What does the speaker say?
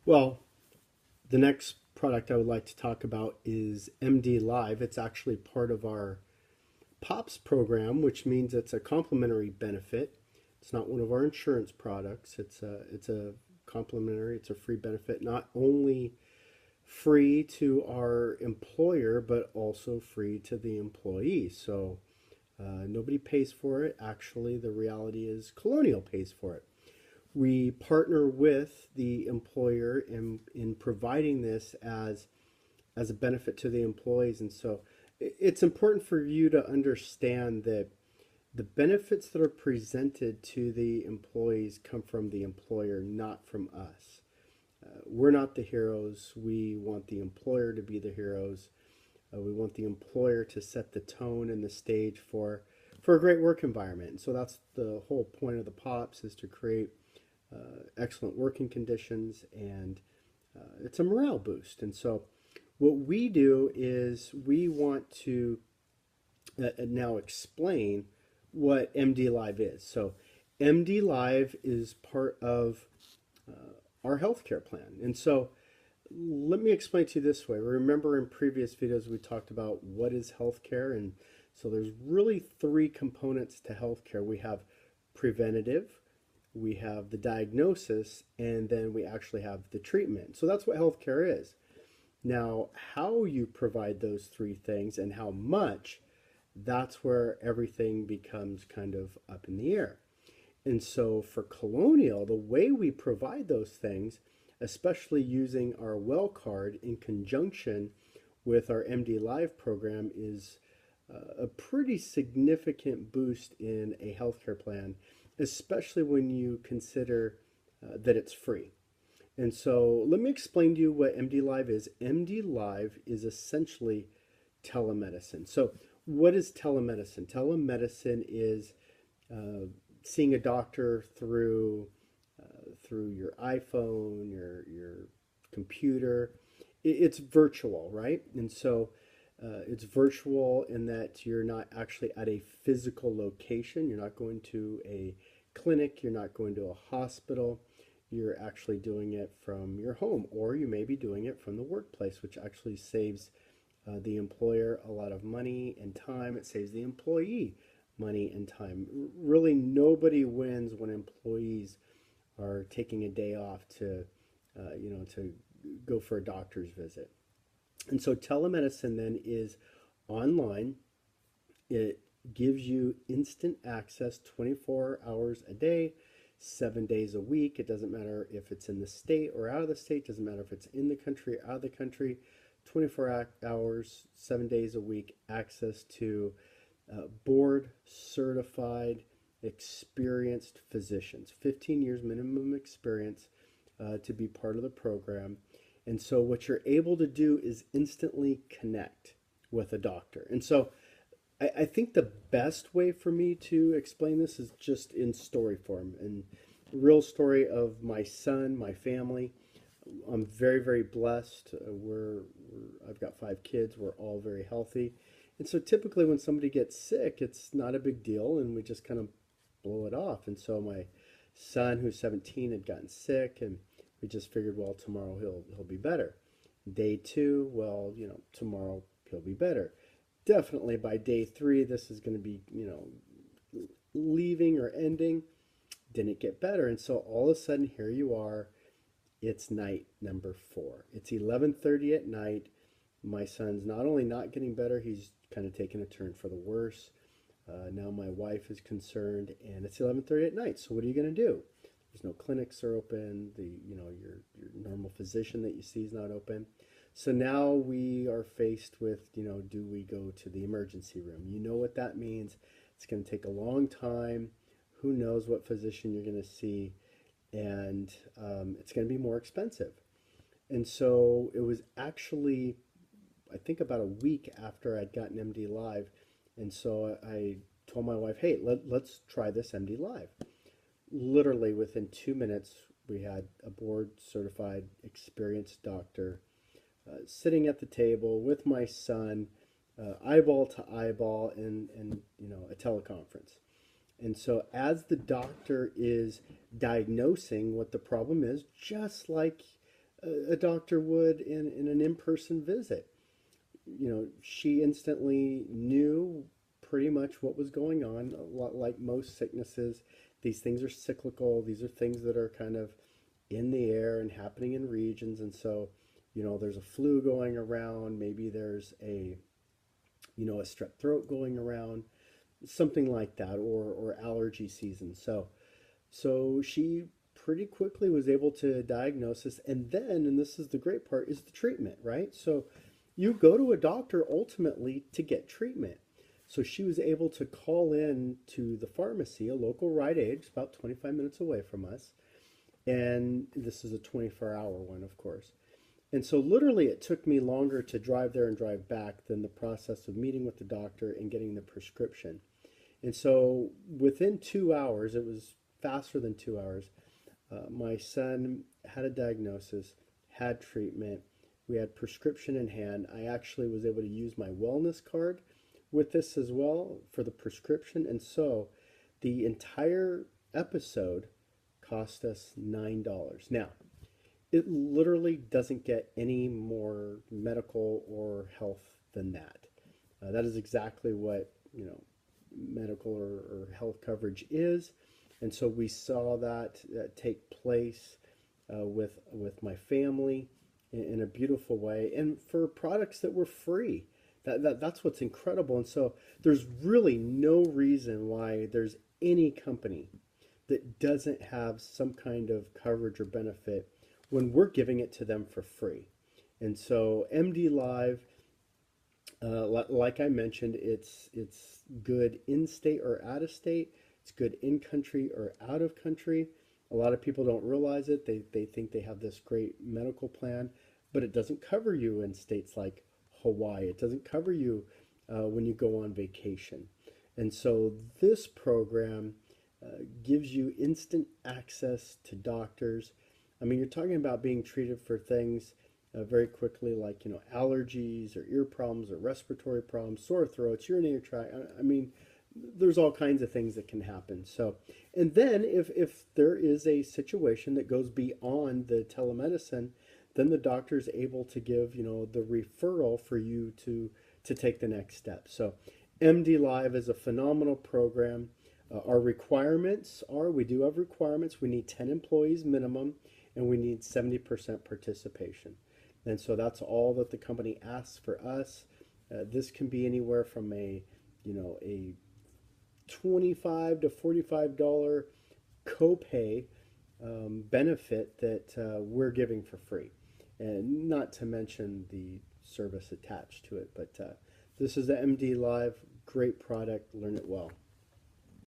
Well, the next product I would like to talk about is MD Live. It's actually part of our POPS program, which means it's a complimentary benefit. It's not one of our insurance products. It's a complimentary, it's a free benefit, not only free to our employer, but also free to the employee. So nobody pays for it. Actually, the reality is Colonial pays for it. We partner with the employer in providing this as a benefit to the employees. And so it's important for you to understand that the benefits that are presented to the employees come from the employer, not from us. We're not the heroes. We want the employer to be the heroes. We want the employer to set the tone and the stage for a great work environment. And so that's the whole point of the POPs, is to create excellent working conditions, and it's a morale boost. And so what we do is we want to now explain what MD Live is. So MD Live is part of our healthcare plan. And so let me explain to you this way. Remember, in previous videos we talked about what is healthcare, and so there's really three components to healthcare. We have preventative, we have the diagnosis, and then we actually have the treatment. So that's what healthcare is. Now, how you provide those three things and how much, that's where everything becomes kind of up in the air. And so for Colonial, the way we provide those things, especially using our well card in conjunction with our MD Live program, is a pretty significant boost in a healthcare plan, especially when you consider that it's free. And so let me explain to you what MD Live is. MD Live is essentially telemedicine. So what is telemedicine? Telemedicine is seeing a doctor through your iPhone, your computer. It's virtual, right? And so it's virtual in that you're not actually at a physical location. You're not going to a clinic. You're not going to a hospital. You're actually doing it from your home, or you may be doing it from the workplace, which actually saves the employer a lot of money and time. It saves the employee money and time. Really, nobody wins when employees are taking a day off to go for a doctor's visit. And so telemedicine then is online. It gives you instant access 24 hours a day, 7 days a week. It doesn't matter if it's in the state or out of the state. It doesn't matter if it's in the country or out of the country. 24 hours, 7 days a week, access to board certified, experienced physicians, 15 years minimum experience to be part of the program. And so what you're able to do is instantly connect with a doctor. And so I think the best way for me to explain this is just in story form, and real story of my son, my family. I'm very, very blessed. I've got 5 kids. We're all very healthy. And so typically when somebody gets sick, it's not a big deal, and we just kind of blow it off. And so my son, who's 17, had gotten sick, and we just figured, well, tomorrow he'll be better. Day 2, well, tomorrow he'll be better. Definitely by day 3, this is going to be, leaving or ending. Didn't get better. And so all of a sudden, here you are. It's night number 4. It's 11:30 at night. My son's not only not getting better, he's kind of taking a turn for the worse. Now my wife is concerned, and it's 11:30 at night. So what are you going to do? There's no clinics are open. Your normal physician that you see is not open. So now we are faced with, do we go to the emergency room? You know what that means. It's going to take a long time. Who knows what physician you're going to see, and it's going to be more expensive. And so it was actually, I think, about a week after I'd gotten MD Live. And so I told my wife, hey, let's try this MD Live. Literally within 2 minutes, we had a board certified, experienced doctor sitting at the table with my son, eyeball to eyeball, in a teleconference. And so as the doctor is diagnosing what the problem is, just like a doctor would in an in-person visit. You know, she instantly knew pretty much what was going on. A lot like most sicknesses, these things are cyclical. These are things that are kind of in the air and happening in regions. And so, you know, there's a flu going around. Maybe there's a strep throat going around, something like that, or allergy season. So she pretty quickly was able to diagnose this. And then, and this is the great part, is the treatment, right? So you go to a doctor ultimately to get treatment. So she was able to call in to the pharmacy, a local Rite Aid, about 25 minutes away from us. And this is a 24-hour one, of course. And so literally it took me longer to drive there and drive back than the process of meeting with the doctor and getting the prescription. And so within 2 hours, it was faster than 2 hours, my son had a diagnosis, had treatment. We had prescription in hand. I actually was able to use my wellness card with this as well for the prescription. And so the entire episode cost us $9. Now, it literally doesn't get any more medical or health than that. That is exactly what, medical or health coverage is. And so we saw that take place with my family in a beautiful way, and for products that were free. That's what's incredible. And so there's really no reason why there's any company that doesn't have some kind of coverage or benefit when we're giving it to them for free. And so MD Live, like I mentioned, it's good in state or out of state. It's good in country or out of country. A lot of people don't realize it. They think they have this great medical plan, but it doesn't cover you in states like Hawaii. It doesn't cover you when you go on vacation. And so this program gives you instant access to doctors. I mean, you're talking about being treated for things very quickly, like, allergies or ear problems or respiratory problems, sore throats, urinary tract. I mean, there's all kinds of things that can happen. So, and then if there is a situation that goes beyond the telemedicine, then the doctor is able to give, the referral for you to take the next step. So MD Live is a phenomenal program. Our requirements are, we do have requirements. We need 10 employees minimum, and we need 70% participation. And so that's all that the company asks for us. This can be anywhere from a $25 to $45 copay benefit that we're giving for free, and not to mention the service attached to it. But this is the MD Live, great product. Learn it well.